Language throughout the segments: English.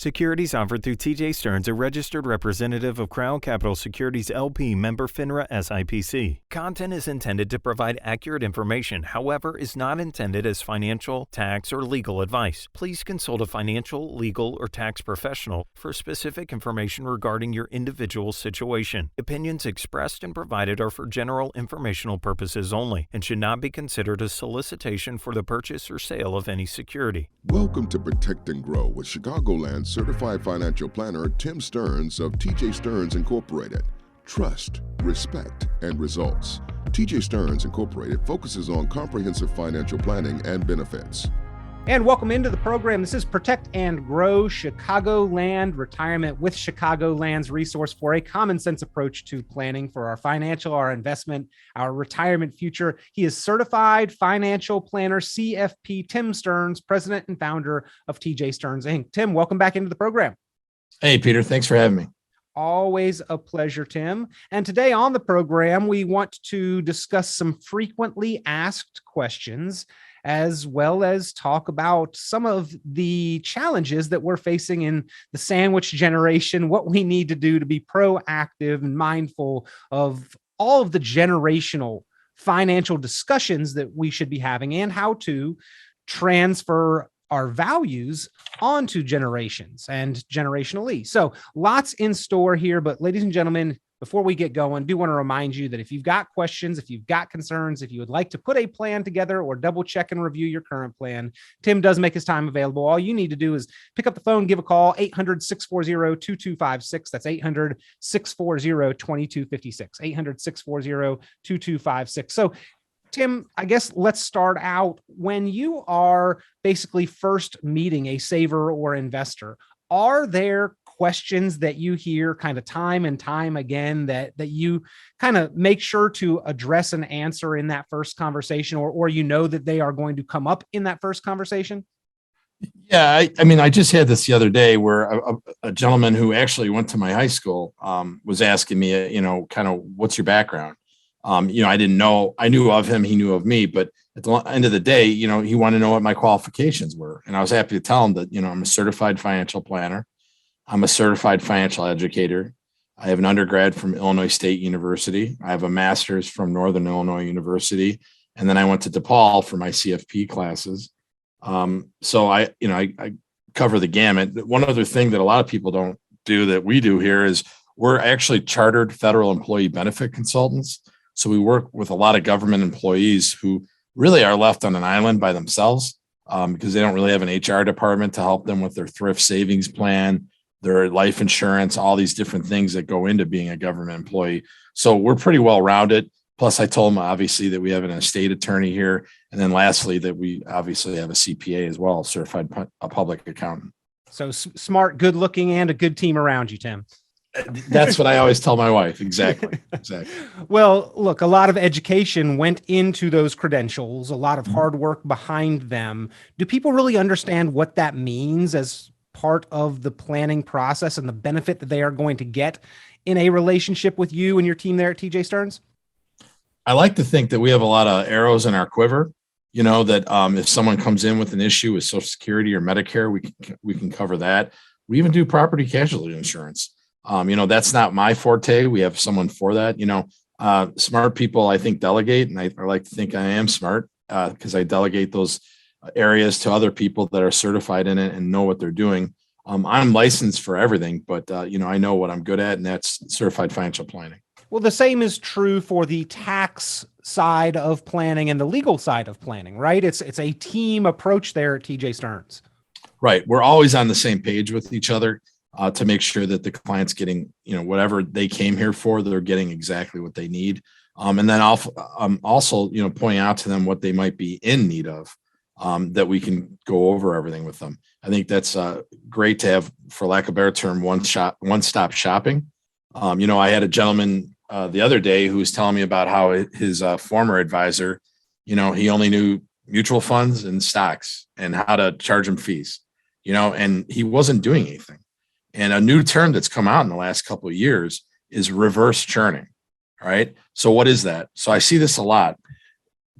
Securities offered through TJ Stearns, a registered representative of Crown Capital Securities LP, member FINRA SIPC. Content is intended to provide accurate information, however, is not intended as financial, tax, or legal advice. Please consult a financial, legal, or tax professional for specific information regarding your individual situation. Opinions expressed and provided are for general informational purposes only and should not be considered a solicitation for the purchase or sale of any security. Welcome to Protect and Grow with Chicagoland certified financial planner Tim Stearns of TJ Stearns Incorporated. Trust, respect, and results. TJ Stearns Incorporated focuses on comprehensive financial planning and benefits. And welcome into the program. This is Protect and Grow Chicagoland Retirement with Chicagoland's resource for a common sense approach to planning for our financial, our investment, our retirement future. He is certified financial planner, CFP Tim Stearns, president and founder of TJ Stearns Inc. Tim, welcome back into the program. Hey, Peter. Thanks for having me. Always a pleasure, Tim. And today on the program, we want to discuss some frequently asked questions, as well as talk about some of the challenges that we're facing in the sandwich generation, what we need to do to be proactive and mindful of all of the generational financial discussions that we should be having and how to transfer our values onto generations and generationally. So lots in store here, but ladies and gentlemen, before we get going, I do want to remind you that if you've got questions, if you've got concerns, if you would like to put a plan together or double check and review your current plan, Tim does make his time available. All you need to do is pick up the phone, give a call, 800-640-2256. That's 800-640-2256, 800-640-2256. So Tim, I guess let's start out. When you are basically first meeting a saver or investor, are there questions that you hear kind of time and time again that you kind of make sure to address and answer in that first conversation, or you know that they are going to come up in that first conversation? Yeah, I mean, I just had this the other day where a gentleman who actually went to my high school was asking me, kind of what's your background? I didn't know, I knew of him, he knew of me, but at the end of the day, he wanted to know what my qualifications were. And I was happy to tell him that, I'm a certified financial planner. I'm a certified financial educator. I have an undergrad from Illinois State University. I have a master's from Northern Illinois University. And then I went to DePaul for my CFP classes. So I cover the gamut. One other thing that a lot of people don't do that we do here is we're actually chartered federal employee benefit consultants. So we work with a lot of government employees who really are left on an island by themselves because they don't really have an HR department to help them with their thrift savings plan, their life insurance, all these different things that go into being a government employee. So we're pretty well rounded. Plus, I told them obviously that we have an estate attorney here. And then lastly, that we obviously have a CPA as well, certified public accountant. So smart, good looking, and a good team around you, Tim. That's what I always tell my wife. Exactly. Well, look, a lot of education went into those credentials, a lot of hard work behind them. Do people really understand what that means as part of the planning process and the benefit that they are going to get in a relationship with you and your team there at TJ Stearns? I like to think that we have a lot of arrows in our quiver, that if someone comes in with an issue with Social Security or Medicare, we can cover that. We even do property casualty insurance. That's not my forte. We have someone for that. Smart people, I think, delegate, and I like to think I am smart because I delegate those areas to other people that are certified in it and know what they're doing. I'm licensed for everything, but I know what I'm good at, and that's certified financial planning. Well, the same is true for the tax side of planning and the legal side of planning, right? It's a team approach there at TJ Stearns. Right. We're always on the same page with each other to make sure that the client's getting, whatever they came here for, they're getting exactly what they need. And then also, pointing out to them what they might be in need of. That we can go over everything with them. I think that's great to have, for lack of a better term, one-stop shopping. I had a gentleman the other day who was telling me about how his former advisor, he only knew mutual funds and stocks and how to charge them fees, and he wasn't doing anything. And a new term that's come out in the last couple of years is reverse churning. All right. So what is that? So I see this a lot.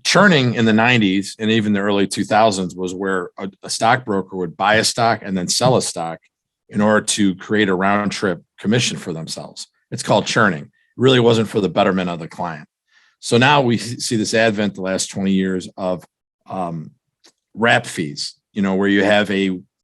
Churning in the 90s and even the early 2000s was where a stockbroker would buy a stock and then sell a stock in order to create a round trip commission for themselves. It's called churning. It really wasn't for the betterment of the client. So now we see this advent the last 20 years of wrap fees, where you have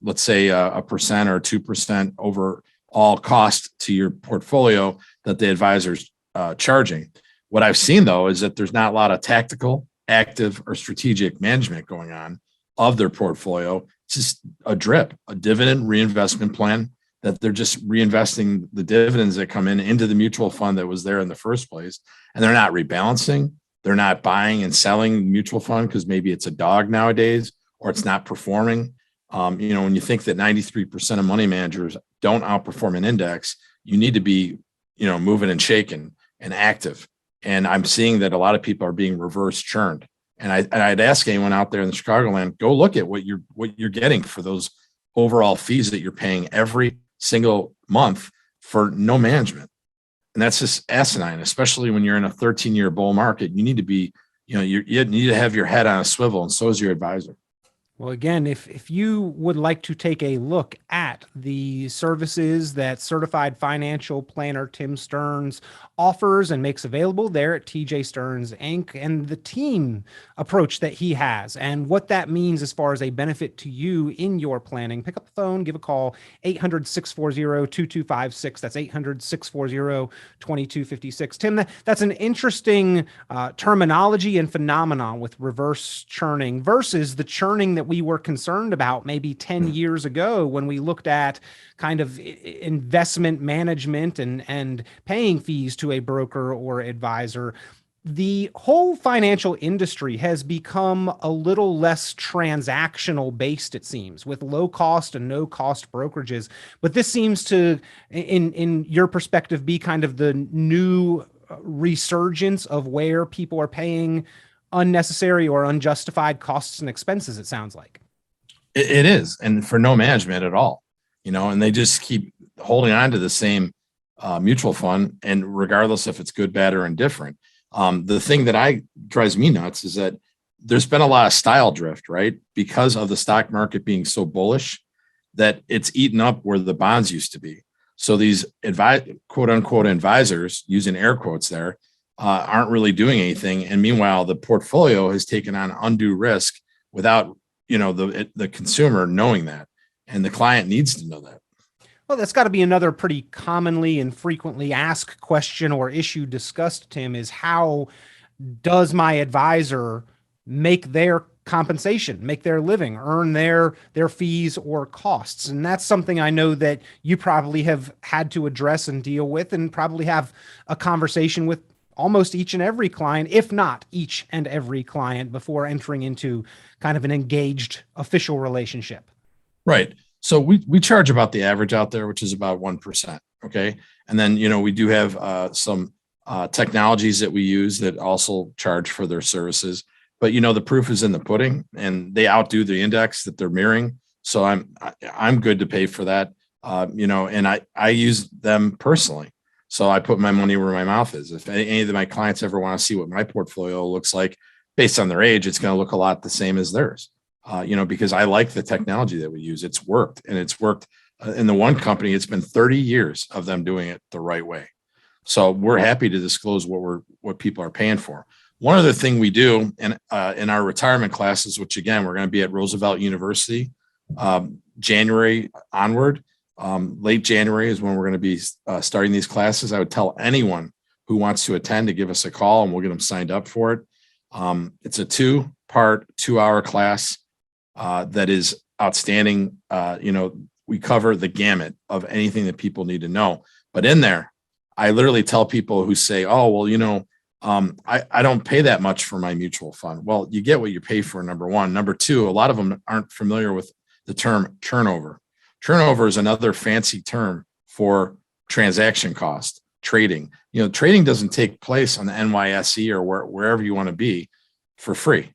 let's say a percent or 2% over all cost to your portfolio that the advisor's charging. What I've seen though is that there's not a lot of tactical, active, or strategic management going on of their portfolio. It's just a drip, a dividend reinvestment plan that they're just reinvesting the dividends that come into the mutual fund that was there in the first place. And they're not rebalancing. They're not buying and selling mutual fund because maybe it's a dog nowadays or it's not performing. When you think that 93% of money managers don't outperform an index, you need to be, moving and shaking and active. And I'm seeing that a lot of people are being reverse churned. And I'd ask anyone out there in the Chicagoland, go look at what you're getting for those overall fees that you're paying every single month for no management. And that's just asinine, especially when you're in a 13-year bull market. You need to be, you need to have your head on a swivel, and so is your advisor. Well, again, if you would like to take a look at the services that Certified Financial Planner Tim Stearns offers and makes available there at TJ Stearns Inc., and the team approach that he has and what that means as far as a benefit to you in your planning, pick up the phone, give a call, 800-640-2256. That's 800-640-2256. Tim, that's an interesting terminology and phenomenon with reverse churning versus the churning that we were concerned about maybe 10 years ago when we looked at kind of investment management and paying fees to a broker or advisor. The whole financial industry has become a little less transactional based, it seems, with low cost and no cost brokerages. But this seems to, in your perspective, be kind of the new resurgence of where people are paying unnecessary or unjustified costs and expenses, it sounds like. It is, and for no management at all, and they just keep holding on to the same mutual fund, and regardless if it's good, bad, or indifferent. The thing that drives me nuts is that there's been a lot of style drift, right? Because of the stock market being so bullish that it's eaten up where the bonds used to be. So these quote unquote advisors, using air quotes there, aren't really doing anything. And meanwhile, the portfolio has taken on undue risk without, the consumer knowing that, and the client needs to know that. Well, that's got to be another pretty commonly and frequently asked question or issue discussed, Tim, is how does my advisor make their compensation, make their living, earn their fees or costs? And that's something I know that you probably have had to address and deal with, and probably have a conversation with almost each and every client, if not each and every client, before entering into kind of an engaged official relationship. Right. So we charge about the average out there, which is about 1%. Okay. And then, we do have some technologies that we use that also charge for their services. But, the proof is in the pudding, and they outdo the index that they're mirroring. So I'm good to pay for that, and I use them personally. So I put my money where my mouth is. If any of my clients ever want to see what my portfolio looks like based on their age, it's going to look a lot the same as theirs, because I like the technology that we use. It's worked, and it's worked in the one company. It's been 30 years of them doing it the right way. So we're happy to disclose what people are paying for. One other thing we do in our retirement classes, which again, we're going to be at Roosevelt University, January onward. Late January is when we're going to be starting these classes. I would tell anyone who wants to attend to give us a call, and we'll get them signed up for it. It's a 2-part, 2-hour class that is outstanding. We cover the gamut of anything that people need to know. But in there, I literally tell people who say, oh, well, I don't pay that much for my mutual fund. Well, you get what you pay for, number one. Number two, a lot of them aren't familiar with the term turnover. Turnover is another fancy term for transaction cost, trading. Trading doesn't take place on the NYSE or wherever you want to be for free.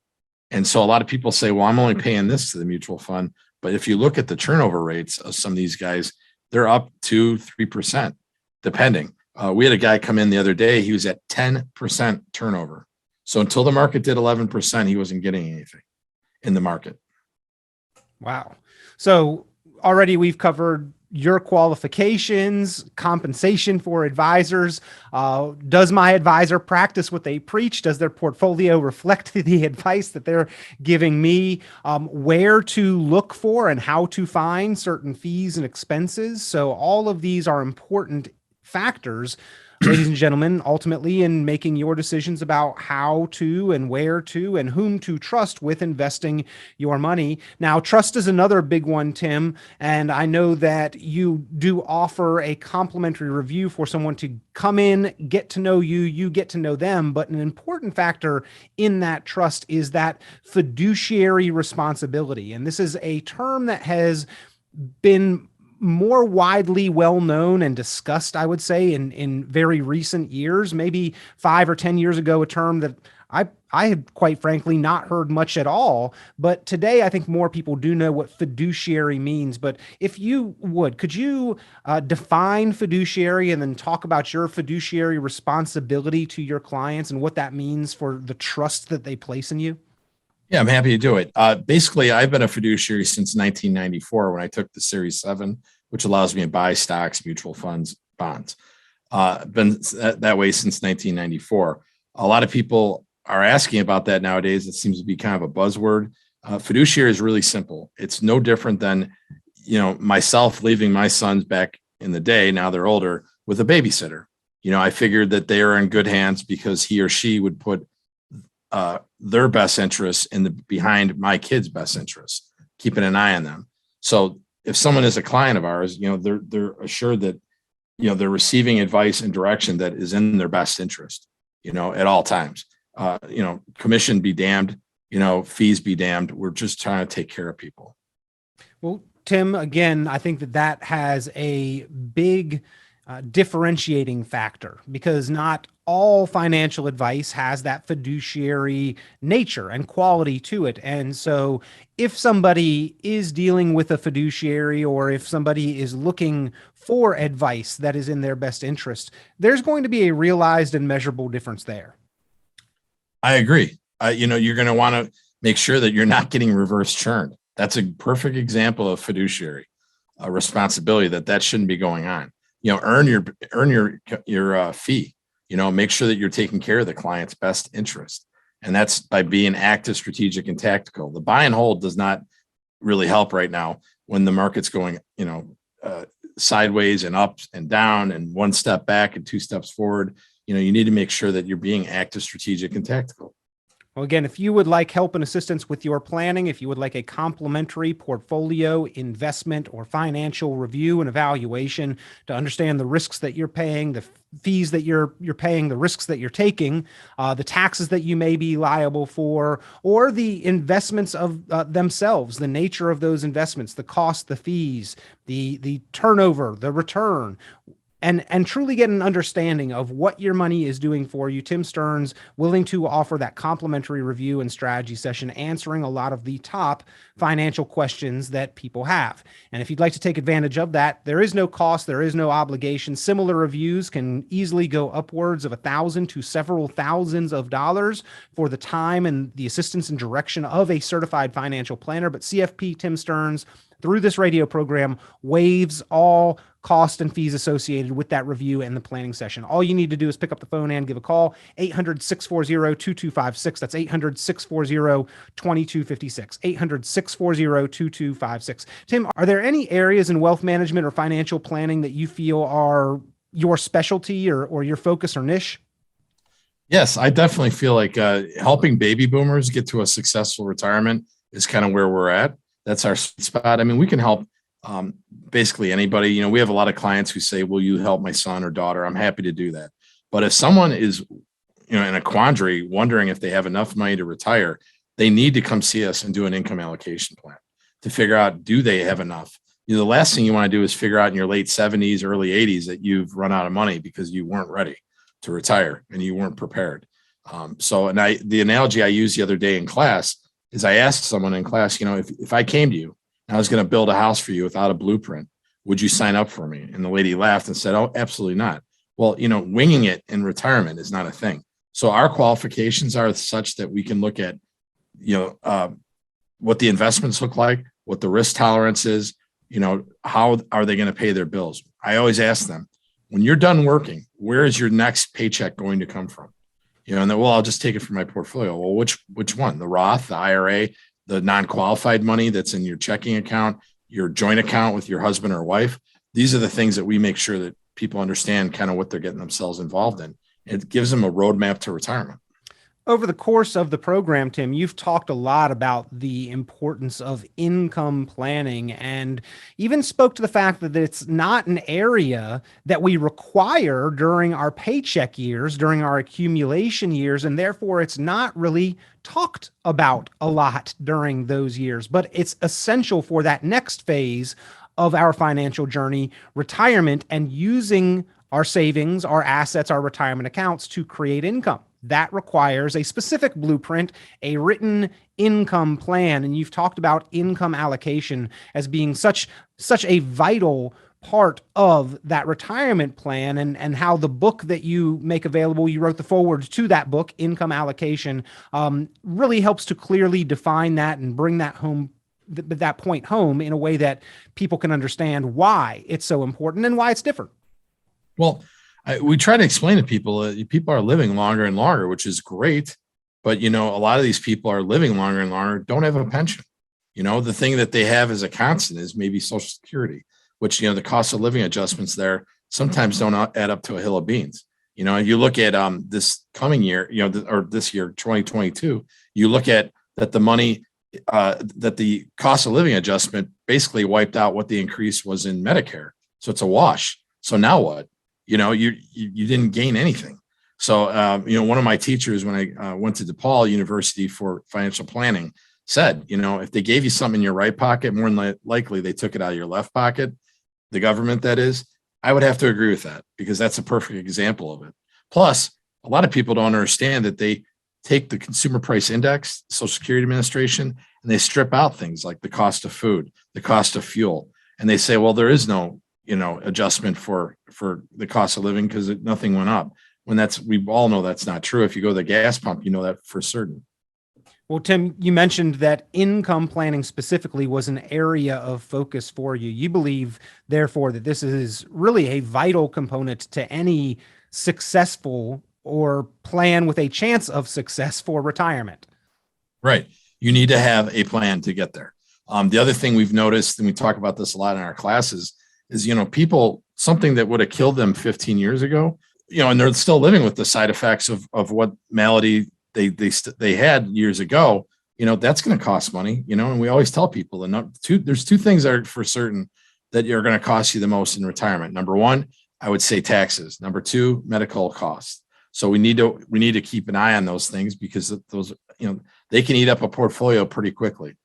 And so a lot of people say, well, I'm only paying this to the mutual fund. But if you look at the turnover rates of some of these guys, they're up 2-3%, depending. We had a guy come in the other day. He was at 10% turnover. So until the market did 11%, he wasn't getting anything in the market. Wow. So already we've covered, your qualifications, compensation for advisors. Does my advisor practice what they preach? Does their portfolio reflect the advice that they're giving me? Where to look for and how to find certain fees and expenses. So all of these are important factors, ladies and gentlemen, ultimately in making your decisions about how to and where to and whom to trust with investing your money. Now, trust is another big one, Tim, and I know that you do offer a complimentary review for someone to come in, get to know you, you get to know them. But an important factor in that trust is that fiduciary responsibility. And this is a term that has been more widely well known and discussed, I would say, in very recent years, maybe 5 or 10 years ago, a term that I had quite frankly not heard much at all. But today, I think more people do know what fiduciary means. But if you would, could you define fiduciary and then talk about your fiduciary responsibility to your clients and what that means for the trust that they place in you? Yeah, I'm happy to do it. Basically, I've been a fiduciary since 1994 when I took the Series 7, which allows me to buy stocks, mutual funds, bonds. Been that way since 1994. A lot of people are asking about that nowadays. It seems to be kind of a buzzword. Fiduciary is really simple. It's no different than, myself leaving my sons back in the day, now they're older, with a babysitter. I figured that they are in good hands because he or she would put their best interests behind my kids' best interests, keeping an eye on them. So if someone is a client of ours, they're assured that, they're receiving advice and direction that is in their best interest, at all times. Commission be damned, fees be damned. We're just trying to take care of people. Well, Tim, again, I think that has a big differentiating factor because not all financial advice has that fiduciary nature and quality to it. And so if somebody is dealing with a fiduciary or if somebody is looking for advice that is in their best interest, there's going to be a realized and measurable difference there. I agree. You're going to want to make sure that you're not getting reverse churned. That's a perfect example of fiduciary responsibility that shouldn't be going on. Earn your fee, make sure that you're taking care of the client's best interest. And that's by being active, strategic, and tactical. The buy and hold does not really help right now when the market's going, sideways and up and down and one step back and two steps forward. You need to make sure that you're being active, strategic, and tactical. Well, again, if you would like help and assistance with your planning, if you would like a complimentary portfolio, investment, or financial review and evaluation to understand the risks that you're paying, the fees that you're paying, the risks that you're taking, the taxes that you may be liable for, or the investments of themselves, the nature of those investments, the cost, the fees, the turnover, the return, and truly get an understanding of what your money is doing for you, Tim Stearns, willing to offer that complimentary review and strategy session, answering a lot of the top financial questions that people have. And if you'd like to take advantage of that, there is no cost, there is no obligation. Similar reviews can easily go upwards of $1,000 to several thousands of dollars for the time and the assistance and direction of a certified financial planner. But CFP Tim Stearns, through this radio program, waives all cost and fees associated with that review and the planning session. All you need to do is pick up the phone and give a call, 800-640-2256. That's 800-640-2256, 800-640-2256. Tim, are there any areas in wealth management or financial planning that you feel are your specialty or your focus or niche? Yes, I definitely feel like helping baby boomers get to a successful retirement is kind of where we're at. That's our spot. I mean, we can help basically anybody. We have a lot of clients who say, will you help my son or daughter? I'm happy to do that. But if someone is, in a quandary, wondering if they have enough money to retire, they need to come see us and do an income allocation plan to figure out, do they have enough? The last thing you want to do is figure out in your late 70s, early 80s that you've run out of money because you weren't ready to retire and you weren't prepared. The analogy I used the other day in class is I asked someone in class, if I came to you and I was going to build a house for you without a blueprint, would you sign up for me? And the lady laughed and said, oh, absolutely not. Well, winging it in retirement is not a thing. So our qualifications are such that we can look at, what the investments look like, what the risk tolerance is, how are they going to pay their bills? I always ask them, when you're done working, where is your next paycheck going to come from? And then, well, I'll just take it from my portfolio. Well, which one? The Roth, the IRA, the non-qualified money that's in your checking account, your joint account with your husband or wife. These are the things that we make sure that people understand kind of what they're getting themselves involved in. It gives them a roadmap to retirement. Over the course of the program, Tim, you've talked a lot about the importance of income planning and even spoke to the fact that it's not an area that we require during our paycheck years, during our accumulation years, and therefore it's not really talked about a lot during those years, but it's essential for that next phase of our financial journey, retirement, and using our savings, our assets, our retirement accounts to create income. That requires a specific blueprint, a written income plan. And you've talked about income allocation as being such a vital part of that retirement plan, and how the book that you make available, you wrote the foreword to that book, Income Allocation, really helps to clearly define that and bring that home, that point home in a way that people can understand why it's so important and why it's different. Well, we try to explain to people, people are living longer and longer, which is great. But, a lot of these people are living longer and longer, don't have a pension. The thing that they have as a constant is maybe Social Security, which, the cost of living adjustments there sometimes don't add up to a hill of beans. You look at this coming year, or this year, 2022, you look at that the money, that the cost of living adjustment basically wiped out what the increase was in Medicare. So it's a wash. So now what? You didn't gain anything. So, one of my teachers, when I went to DePaul University for financial planning, said, if they gave you something in your right pocket, more than likely they took it out of your left pocket, the government, that is. I would have to agree with that, because that's a perfect example of it. Plus, a lot of people don't understand that they take the Consumer Price Index, Social Security Administration, and they strip out things like the cost of food, the cost of fuel. And they say, well, there is no adjustment for the cost of living because nothing went up. When we all know that's not true. If you go to the gas pump, that for certain. Well, Tim, you mentioned that income planning specifically was an area of focus for you. You believe, therefore, that this is really a vital component to any successful or plan with a chance of success for retirement. Right. You need to have a plan to get there. The other thing we've noticed, and we talk about this a lot in our classes, is, people, something that would have killed them 15 years ago, and they're still living with the side effects of what malady they had years ago, that's going to cost money, and we always tell people there's two things that are for certain that are going to cost you the most in retirement. Number one, I would say taxes. Number two, medical costs. So we need to keep an eye on those things, because those, they can eat up a portfolio pretty quickly.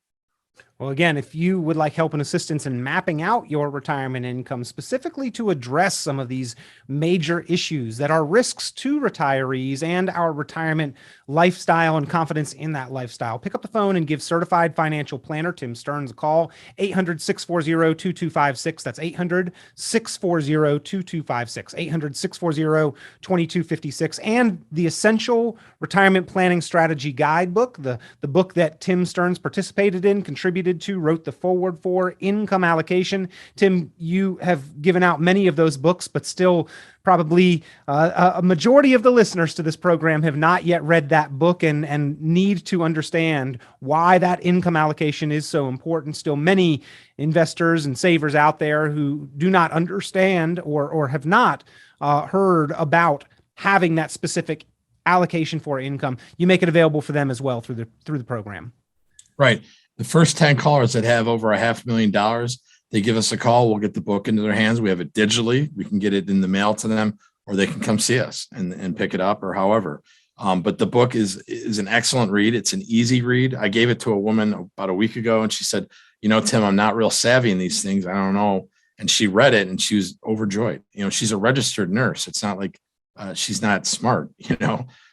Well, again, if you would like help and assistance in mapping out your retirement income, specifically to address some of these major issues that are risks to retirees and our retirement lifestyle and confidence in that lifestyle, pick up the phone and give certified financial planner Tim Stearns a call, 800-640-2256. That's 800-640-2256, 800-640-2256. And the Essential Retirement Planning Strategy Guidebook, the book that Tim Stearns participated in, contributed to, wrote the foreword for, Income Allocation. Tim, you have given out many of those books, but still probably a majority of the listeners to this program have not yet read that book and need to understand why that income allocation is so important. Still many investors and savers out there who do not understand or have not heard about having that specific allocation for income. You make it available for them as well through the program. Right. The first 10 callers that have over $500,000, they give us a call. We'll get the book into their hands. We have it digitally. We can get it in the mail to them, or they can come see us and pick it up, or however. But the book is an excellent read. It's an easy read. I gave it to a woman about a week ago, and she said, Tim, I'm not real savvy in these things. I don't know. And she read it and she was overjoyed. She's a registered nurse. It's not like she's not smart,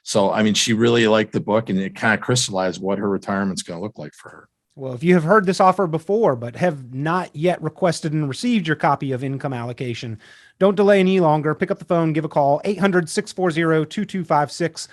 So, she really liked the book, and it kind of crystallized what her retirement's going to look like for her. Well, if you have heard this offer before, but have not yet requested and received your copy of Income Allocation, don't delay any longer. Pick up the phone, give a call, 800-640-2256.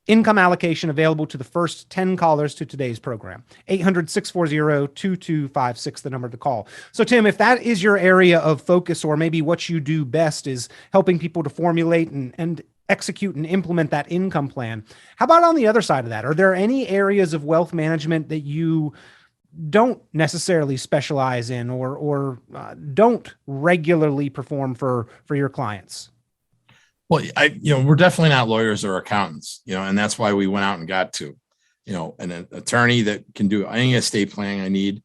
income allocation available to the first 10 callers to today's program. 800-640-2256, the number to call. So Tim, if that is your area of focus, or maybe what you do best is helping people to formulate and execute and implement that income plan, how about on the other side of that? Are there any areas of wealth management that you don't necessarily specialize in or don't regularly perform for your clients? Well, we're definitely not lawyers or accountants, and that's why we went out and got to, an attorney that can do any estate planning I need.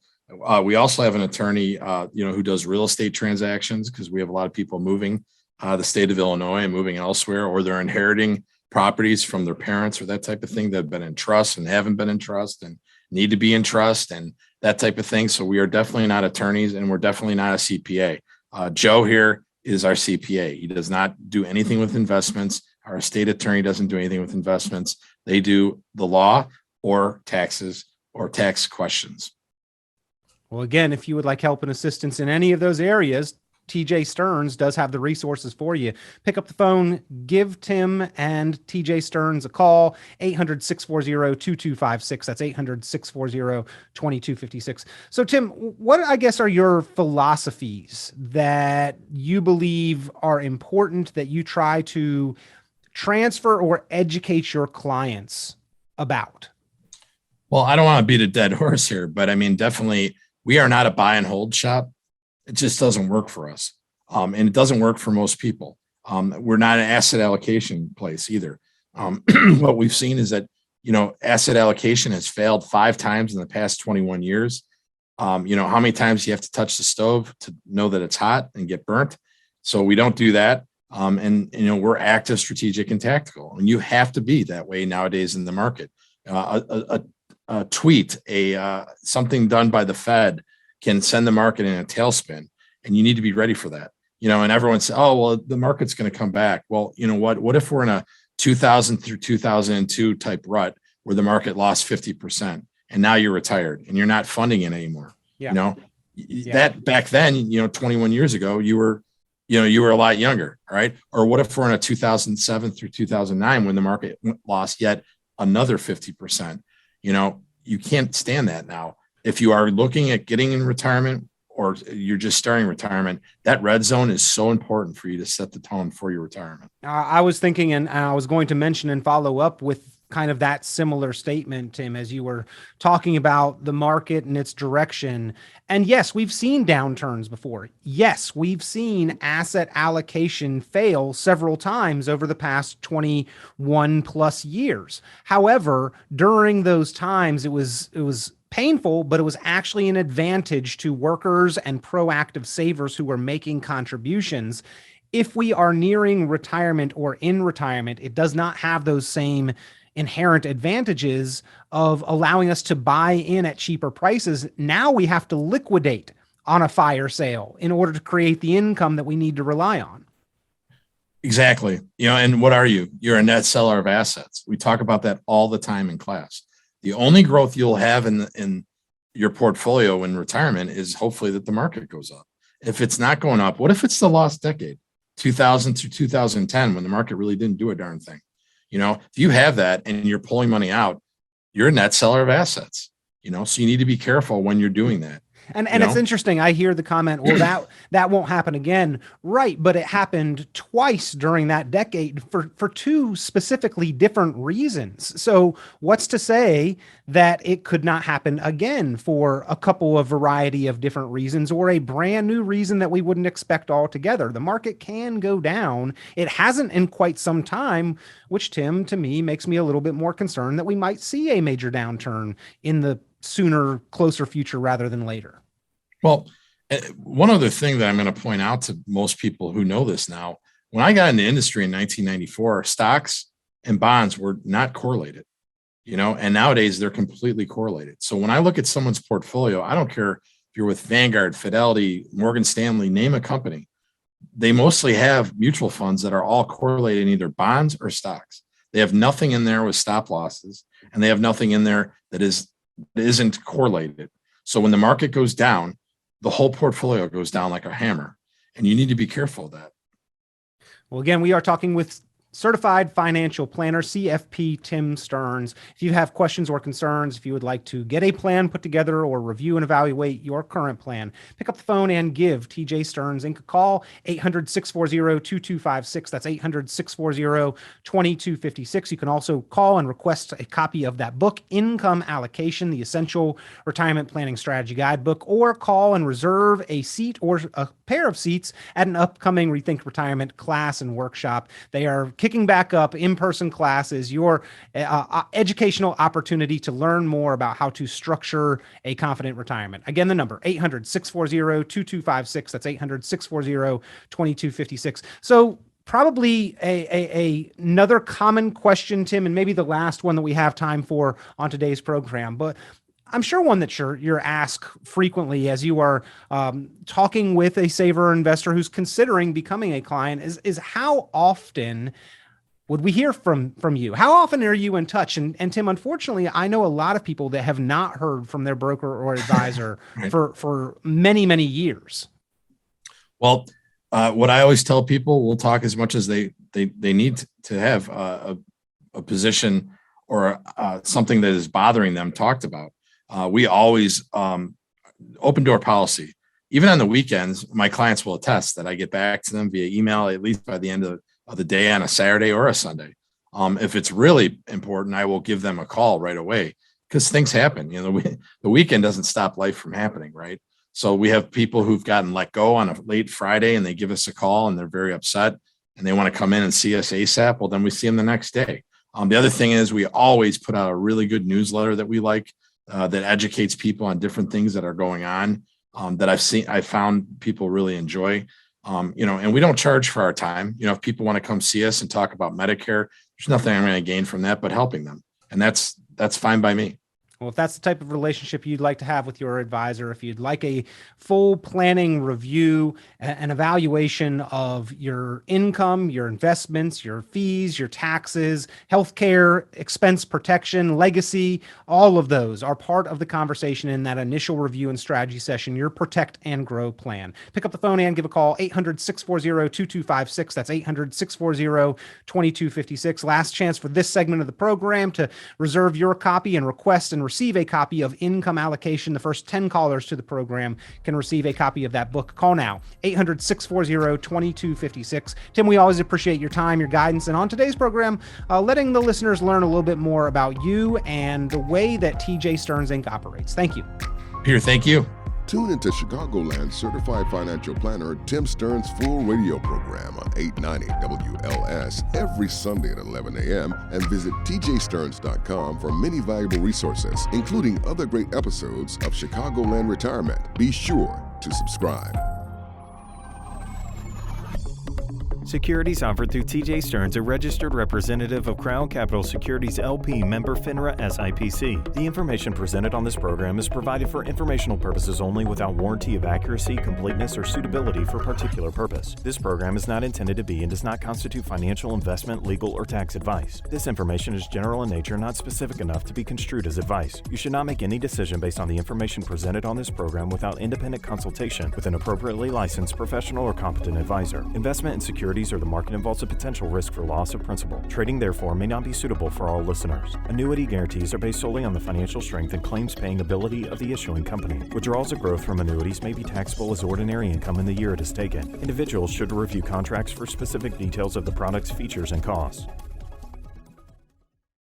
We also have an attorney, who does real estate transactions, because we have a lot of people moving the state of Illinois and moving elsewhere, or they're inheriting properties from their parents or that type of thing that have been in trust and haven't been in trust and need to be in trust and that type of thing. So we are definitely not attorneys, and we're definitely not a CPA. Joe here is our CPA. He does not do anything with investments. Our estate attorney doesn't do anything with investments. They do the law or taxes or tax questions. Well, again, if you would like help and assistance in any of those areas, TJ Stearns does have the resources for you. Pick up the phone, give Tim and TJ Stearns a call, 800-640-2256. That's 800-640-2256. So Tim, what I guess are your philosophies that you believe are important that you try to transfer or educate your clients about? Well, I don't want to beat a dead horse here, but I mean, definitely we are not a buy and hold shop. It just doesn't work for us. And it doesn't work for most people. We're not an asset allocation place either. What we've seen is that, asset allocation has failed 5 times in the past 21 years. How many times you have to touch the stove to know that it's hot and get burnt? So we don't do that. We're active, strategic, and tactical. And you have to be that way nowadays in the market. A tweet, something done by the Fed can send the market in a tailspin, and you need to be ready for that. And everyone says, oh, well, the market's going to come back. Well, you know what if we're in a 2000 through 2002 type rut where the market lost 50% and now you're retired and you're not funding it anymore? Yeah. That back then, 21 years ago, you were a lot younger. Right. Or what if we're in a 2007 through 2009 when the market lost yet another 50%? You can't stand that now. If you are looking at getting in retirement or you're just starting retirement, that red zone is so important for you to set the tone for your retirement. I was thinking, and I was going to mention and follow up with kind of that similar statement, Tim, as you were talking about the market and its direction. And yes, we've seen downturns before. Yes, we've seen asset allocation fail several times over the past 21 plus years. However, during those times, it was painful, but it was actually an advantage to workers and proactive savers who were making contributions. If we are nearing retirement or in retirement, it does not have those same inherent advantages of allowing us to buy in at cheaper prices. Now we have to liquidate on a fire sale in order to create the income that we need to rely on. Exactly. And what are you? You're a net seller of assets. We talk about that all the time in class. The only growth you'll have in your portfolio in retirement is hopefully that the market goes up. If it's not going up, what if it's the lost decade, 2000 to 2010, when the market really didn't do a darn thing? If you have that and you're pulling money out, you're a net seller of assets, so you need to be careful when you're doing that. And it's interesting. I hear the comment, well, that won't happen again. Right. But it happened twice during that decade for 2 specifically different reasons. So what's to say that it could not happen again for a couple of variety of different reasons, or a brand new reason that we wouldn't expect altogether? The market can go down. It hasn't in quite some time, which, Tim, to me, makes me a little bit more concerned that we might see a major downturn in the sooner, closer future rather than later. Well, one other thing that I'm going to point out to most people who know this now, when I got in the industry in 1994, stocks and bonds were not correlated, and nowadays they're completely correlated. So when I look at someone's portfolio, I don't care if you're with Vanguard, Fidelity, Morgan Stanley, name a company, they mostly have mutual funds that are all correlated in either bonds or stocks. They have nothing in there with stop losses, and they have nothing in there that isn't correlated. So when the market goes down, the whole portfolio goes down like a hammer, and you need to be careful of that. Well, again, we are talking with Certified Financial Planner, CFP Tim Stearns. If you have questions or concerns, if you would like to get a plan put together or review and evaluate your current plan, pick up the phone and give TJ Stearns Inc. a call, 800-640-2256. That's 800-640-2256. You can also call and request a copy of that book, Income Allocation, the Essential Retirement Planning Strategy Guidebook, or call and reserve a seat or a pair of seats at an upcoming Rethink Retirement class and workshop. They are kicking back up in-person classes, your educational opportunity to learn more about how to structure a confident retirement. Again, the number 800-640-2256. That's 800-640-2256. So probably another common question, Tim, and maybe the last one that we have time for on today's program, but I'm sure one that you're asked frequently as you are talking with a saver investor who's considering becoming a client is how often would we hear from you? How often are you in touch? And Tim, unfortunately, I know a lot of people that have not heard from their broker or advisor Right. for many, many years. Well, what I always tell people, we'll talk as much as they need to have a position or something that is bothering them talked about. We always open door policy. Even on the weekends, my clients will attest that I get back to them via email at least by the end of the day on a Saturday or a Sunday. If it's really important, I will give them a call right away because things happen. You know, the weekend doesn't stop life from happening, right? So we have people who've gotten let go on a late Friday and they give us a call and they're very upset and they want to come in and see us ASAP. Well, then we see them the next day. The other thing is we always put out a really good newsletter that we like. That educates people on different things that are going on that I found people really enjoy, and we don't charge for our time. If people want to come see us and talk about Medicare, there's nothing I'm going to gain from that, but helping them. And that's fine by me. Well, if that's the type of relationship you'd like to have with your advisor, if you'd like a full planning review, an evaluation of your income, your investments, your fees, your taxes, healthcare, expense protection, legacy, all of those are part of the conversation in that initial review and strategy session, your Protect and Grow plan. Pick up the phone and give a call, 800-640-2256. That's 800-640-2256. Last chance for this segment of the program to reserve your copy and request and receive a copy of Income Allocation. The first 10 callers to the program can receive a copy of that book. Call now, 800-640-2256. Tim, we always appreciate your time, your guidance, and on today's program, letting the listeners learn a little bit more about you and the way that TJ Stearns Inc. operates. Thank you. Peter, thank you. Tune into Chicagoland certified financial planner Tim Stearns' full radio program on 890 WLS every Sunday at 11 a.m. and visit tjstearns.com for many valuable resources, including other great episodes of Chicagoland Retirement. Be sure to subscribe. Securities offered through TJ Stearns, a registered representative of Crown Capital Securities LP, member FINRA SIPC. The information presented on this program is provided for informational purposes only without warranty of accuracy, completeness, or suitability for particular purpose. This program is not intended to be and does not constitute financial, investment, legal, or tax advice. This information is general in nature, not specific enough to be construed as advice. You should not make any decision based on the information presented on this program without independent consultation with an appropriately licensed professional or competent advisor. Investment in securities or the market involves a potential risk for loss of principal. Trading, therefore, may not be suitable for all listeners. Annuity guarantees are based solely on the financial strength and claims-paying ability of the issuing company. Withdrawals of growth from annuities may be taxable as ordinary income in the year it is taken. Individuals should review contracts for specific details of the product's features and costs.